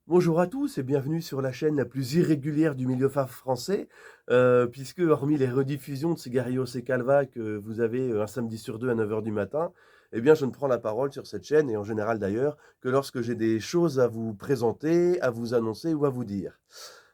Bonjour à tous et bienvenue sur la chaîne la plus irrégulière du milieu français, puisque hormis les rediffusions de Cigarillos et Calva que vous avez, un samedi sur 2 à 9 heures du matin, eh bien, je ne prends la parole sur cette chaîne et en général d'ailleurs, que lorsque j'ai des choses à vous présenter, à vous annoncer ou à vous dire.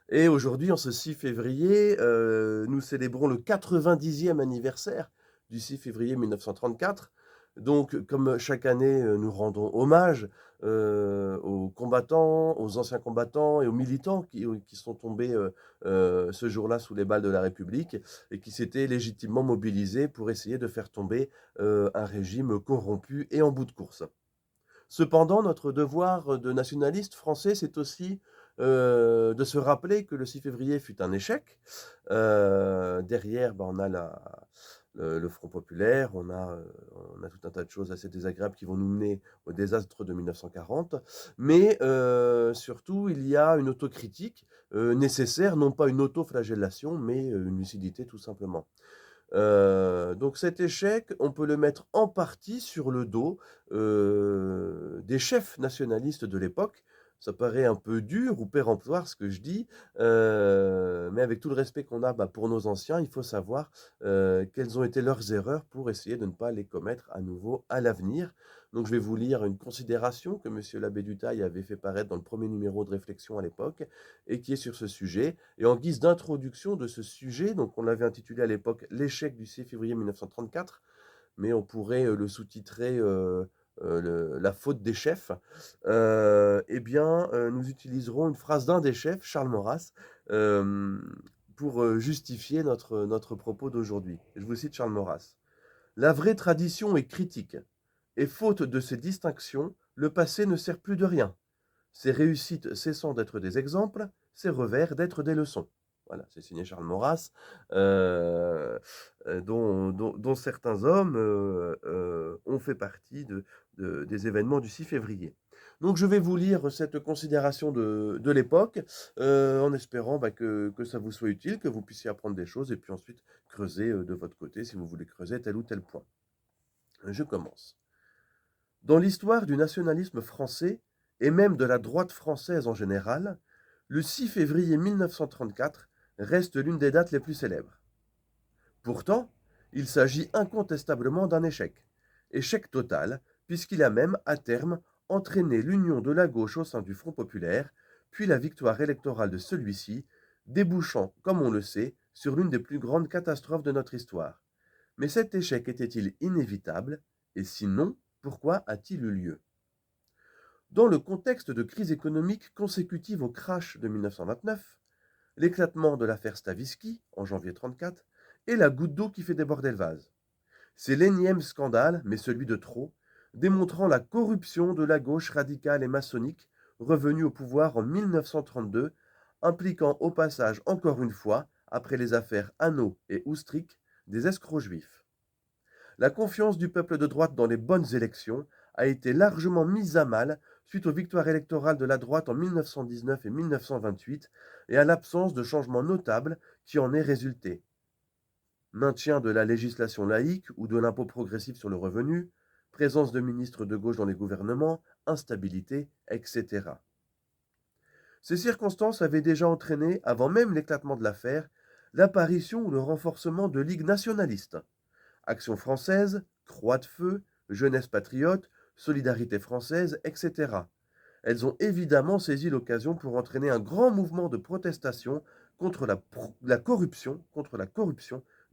Et aujourd'hui, en ce 6 février, nous célébrons le 90e anniversaire du 6 février 1934. Donc, comme chaque année, nous rendons hommage, aux combattants, aux anciens combattants et aux militants qui sont tombés, ce jour-là sous les balles de la République et qui s'étaient légitimement mobilisés pour essayer de faire tomber, un régime corrompu et en bout de course. Cependant, notre devoir de nationaliste français, c'est aussi, de se rappeler que le 6 février fut un échec. Derrière, on a le Front populaire, on a tout un tas de choses assez désagréables qui vont nous mener au désastre de 1940. Mais, surtout, il y a une autocritique, nécessaire, non pas une autoflagellation, mais, une lucidité tout simplement. Donc cet échec, on peut le mettre en partie sur le dos, des chefs nationalistes de l'époque. Ça paraît un peu dur ou péremptoire ce que je dis, mais avec tout le respect qu'on a, pour nos anciens, il faut savoir, quelles ont été leurs erreurs pour essayer de ne pas les commettre à nouveau à l'avenir. Donc je vais vous lire une considération que monsieur l'abbé Dutail avait fait paraître dans le premier numéro de Réflexions à l'époque et qui est sur ce sujet. Et en guise d'introduction de ce sujet, donc on l'avait intitulé à l'époque «L'échec du 6 février 1934», mais on pourrait, le sous-titrer, «La faute des chefs». Nous utiliserons une phrase d'un des chefs, Charles Maurras, pour, justifier notre propos d'aujourd'hui. Je vous cite Charles Maurras: «La vraie tradition est critique et faute de ces distinctions, le passé ne sert plus de rien. Ses réussites cessant d'être des exemples, ses revers d'être des leçons». Voilà, c'est signé Charles Maurras, dont certains hommes, ont fait partie des événements du 6 février. Donc je vais vous lire cette considération de l'époque, en espérant, que ça vous soit utile, que vous puissiez apprendre des choses et puis ensuite creuser, de votre côté si vous voulez creuser tel ou tel point. Je commence. Dans l'histoire du nationalisme français, et même de la droite française en général, le 6 février 1934 reste l'une des dates les plus célèbres. Pourtant, il s'agit incontestablement d'un échec. Échec total, puisqu'il a même, à terme, entraîné l'union de la gauche au sein du Front populaire, puis la victoire électorale de celui-ci, débouchant, comme on le sait, sur l'une des plus grandes catastrophes de notre histoire. Mais cet échec était-il inévitable? Et sinon, pourquoi a-t-il eu lieu? Dans le contexte de crise économique consécutive au crash de 1929, l'éclatement de l'affaire Stavisky en janvier 1934 est la goutte d'eau qui fait déborder le vase. C'est l'énième scandale, mais celui de trop, démontrant la corruption de la gauche radicale et maçonnique revenue au pouvoir en 1932, impliquant au passage encore une fois, après les affaires Hanau et Oustric, des escrocs juifs. La confiance du peuple de droite dans les bonnes élections a été largement mise à mal suite aux victoires électorales de la droite en 1919 et 1928 et à l'absence de changements notables qui en est résulté. Maintien de la législation laïque ou de l'impôt progressif sur le revenu, présence de ministres de gauche dans les gouvernements, instabilité, etc. Ces circonstances avaient déjà entraîné, avant même l'éclatement de l'affaire, l'apparition ou le renforcement de ligues nationalistes. Action française, Croix de feu, Jeunesse patriote, Solidarité française, etc. Elles ont évidemment saisi l'occasion pour entraîner un grand mouvement de protestation contre la corruption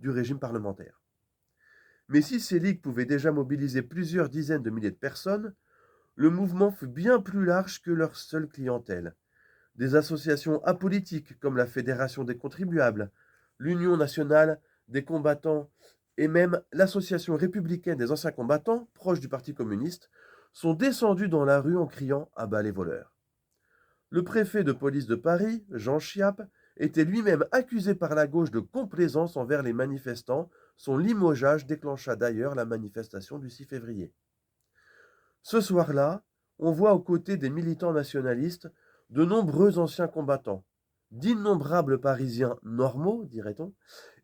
du régime parlementaire. Mais si ces ligues pouvaient déjà mobiliser plusieurs dizaines de milliers de personnes, le mouvement fut bien plus large que leur seule clientèle. Des associations apolitiques comme la Fédération des contribuables, l'Union nationale des combattants et même l'Association républicaine des anciens combattants, proche du Parti communiste, sont descendus dans la rue en criant à bas les voleurs. Le préfet de police de Paris, Jean Chiappe, était lui-même accusé par la gauche de complaisance envers les manifestants. Son limogeage déclencha d'ailleurs la manifestation du 6 février. Ce soir-là, on voit aux côtés des militants nationalistes de nombreux anciens combattants, d'innombrables Parisiens normaux, dirait-on,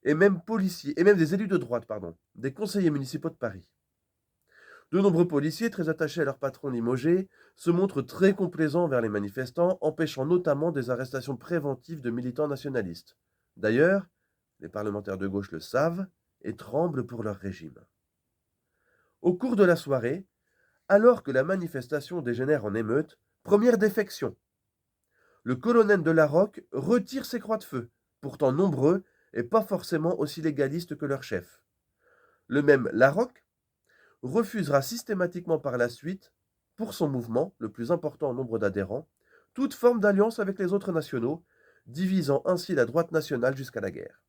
et même policiers, et même des élus de droite, pardon, des conseillers municipaux de Paris. De nombreux policiers, très attachés à leur patron limogé, se montrent très complaisants vers les manifestants, empêchant notamment des arrestations préventives de militants nationalistes. D'ailleurs, les parlementaires de gauche le savent et tremblent pour leur régime. Au cours de la soirée, alors que la manifestation dégénère en émeute, première défection. Le colonel de Larocque retire ses croix de feu, pourtant nombreux et pas forcément aussi légalistes que leur chef. Le même Larocque refusera systématiquement par la suite, pour son mouvement, le plus important en nombre d'adhérents, toute forme d'alliance avec les autres nationaux, divisant ainsi la droite nationale jusqu'à la guerre.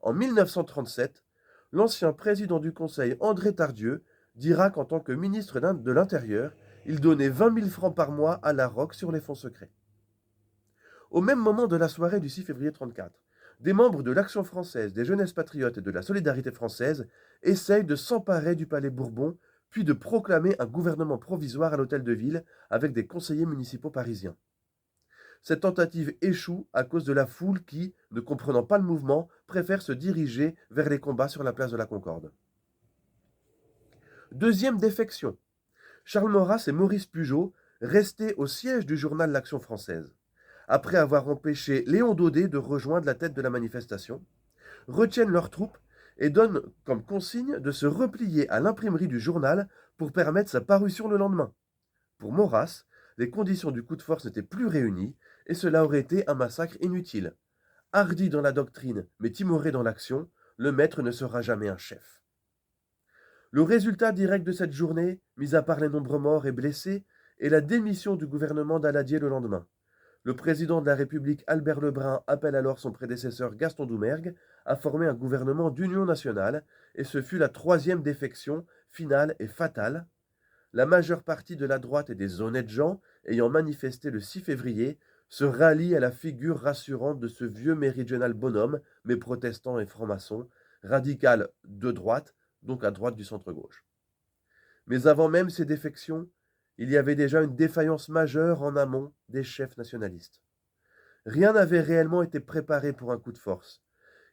En 1937, l'ancien président du Conseil André Tardieu dira qu'en tant que ministre de l'Intérieur, il donnait 20 000 francs par mois à Larocque sur les fonds secrets. Au même moment de la soirée du 6 février 1934, des membres de l'Action française, des Jeunesses patriotes et de la Solidarité française essayent de s'emparer du palais Bourbon, puis de proclamer un gouvernement provisoire à l'hôtel de ville avec des conseillers municipaux parisiens. Cette tentative échoue à cause de la foule qui, ne comprenant pas le mouvement, préfère se diriger vers les combats sur la place de la Concorde. Deuxième défection. Charles Maurras et Maurice Pugeot, restés au siège du journal L'Action française, après avoir empêché Léon Daudet de rejoindre la tête de la manifestation, retiennent leurs troupes et donnent comme consigne de se replier à l'imprimerie du journal pour permettre sa parution le lendemain. Pour Maurras, les conditions du coup de force n'étaient plus réunies et cela aurait été un massacre inutile. Hardi dans la doctrine, mais timoré dans l'action, le maître ne sera jamais un chef. Le résultat direct de cette journée, mis à part les nombreux morts et blessés, est la démission du gouvernement d'Aladier le lendemain. Le président de la République Albert Lebrun appelle alors son prédécesseur Gaston Doumergue à former un gouvernement d'union nationale, et ce fut la troisième défection, finale et fatale. La majeure partie de la droite et des honnêtes gens, ayant manifesté le 6 février, se rallient à la figure rassurante de ce vieux méridional bonhomme, mais protestant et franc-maçon, radical de droite, donc à droite du centre-gauche. Mais avant même ces défections, il y avait déjà une défaillance majeure en amont des chefs nationalistes. Rien n'avait réellement été préparé pour un coup de force.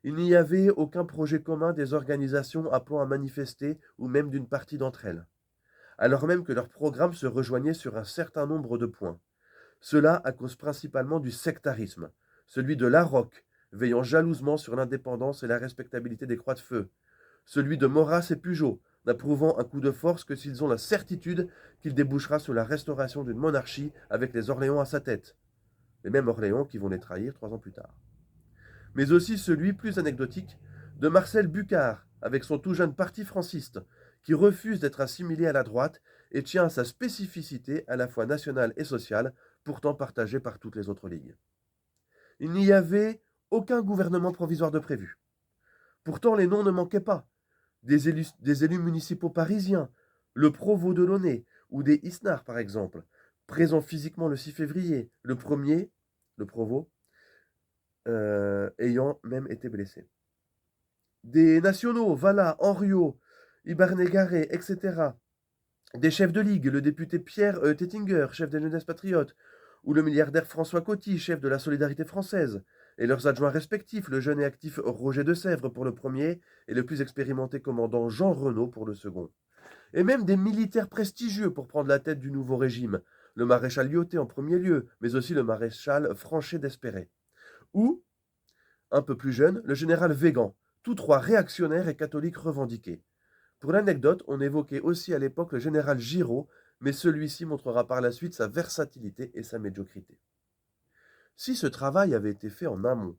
Il n'y avait aucun projet commun des organisations appelant à manifester ou même d'une partie d'entre elles, alors même que leur programme se rejoignait sur un certain nombre de points. Cela à cause principalement du sectarisme, celui de Larocque, veillant jalousement sur l'indépendance et la respectabilité des croix de feu, celui de Maurras et Pugeot, n'approuvant un coup de force que s'ils ont la certitude qu'il débouchera sur la restauration d'une monarchie avec les Orléans à sa tête, les mêmes Orléans qui vont les trahir 3 ans plus tard. Mais aussi celui, plus anecdotique, de Marcel Bucard, avec son tout jeune parti franciste, qui refuse d'être assimilé à la droite et tient à sa spécificité à la fois nationale et sociale, pourtant partagée par toutes les autres ligues. Il n'y avait aucun gouvernement provisoire de prévu. Pourtant, les noms ne manquaient pas. Des élus municipaux parisiens, le Provost de Launay ou des Isnards par exemple, présents physiquement le 6 février, le premier, le Provost, ayant même été blessé. Des nationaux, Vallat, Henriot, Ibarnégaré, etc. Des chefs de ligue, le député Pierre Tettinger, chef des Jeunesses patriotes, ou le milliardaire François Coty, chef de la Solidarité française, et leurs adjoints respectifs, le jeune et actif Roger de Sèvres pour le premier, et le plus expérimenté commandant Jean Renaud pour le second. Et même des militaires prestigieux pour prendre la tête du nouveau régime, le maréchal Lyautey en premier lieu, mais aussi le maréchal Franchet d'Espéré. Ou, un peu plus jeune, le général Végan, tous trois réactionnaires et catholiques revendiqués. Pour l'anecdote, on évoquait aussi à l'époque le général Giraud, mais celui-ci montrera par la suite sa versatilité et sa médiocrité. Si ce travail avait été fait en amont,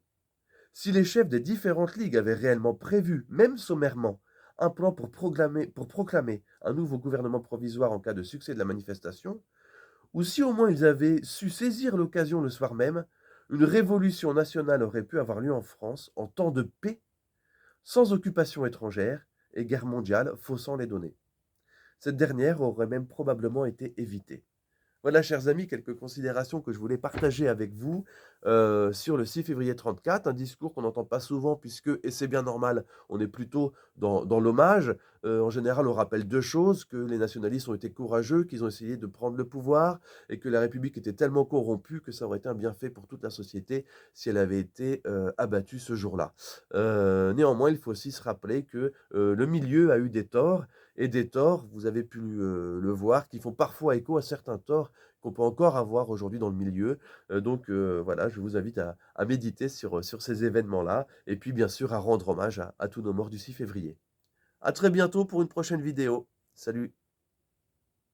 si les chefs des différentes ligues avaient réellement prévu, même sommairement, un plan pour proclamer un nouveau gouvernement provisoire en cas de succès de la manifestation, ou si au moins ils avaient su saisir l'occasion le soir même, une révolution nationale aurait pu avoir lieu en France en temps de paix, sans occupation étrangère et guerre mondiale faussant les données. Cette dernière aurait même probablement été évitée. Voilà, chers amis, quelques considérations que je voulais partager avec vous sur le 6 février 1934, un discours qu'on n'entend pas souvent puisque, et c'est bien normal, on est plutôt dans l'hommage, En général, on rappelle 2 choses: que les nationalistes ont été courageux, qu'ils ont essayé de prendre le pouvoir et que la République était tellement corrompue que ça aurait été un bienfait pour toute la société si elle avait été, abattue ce jour-là. Néanmoins, il faut aussi se rappeler que, le milieu a eu des torts et des torts, vous avez pu, le voir, qui font parfois écho à certains torts qu'on peut encore avoir aujourd'hui dans le milieu. Donc voilà, je vous invite à méditer sur ces événements-là et puis bien sûr à rendre hommage à tous nos morts du 6 février. À très bientôt pour une prochaine vidéo. Salut!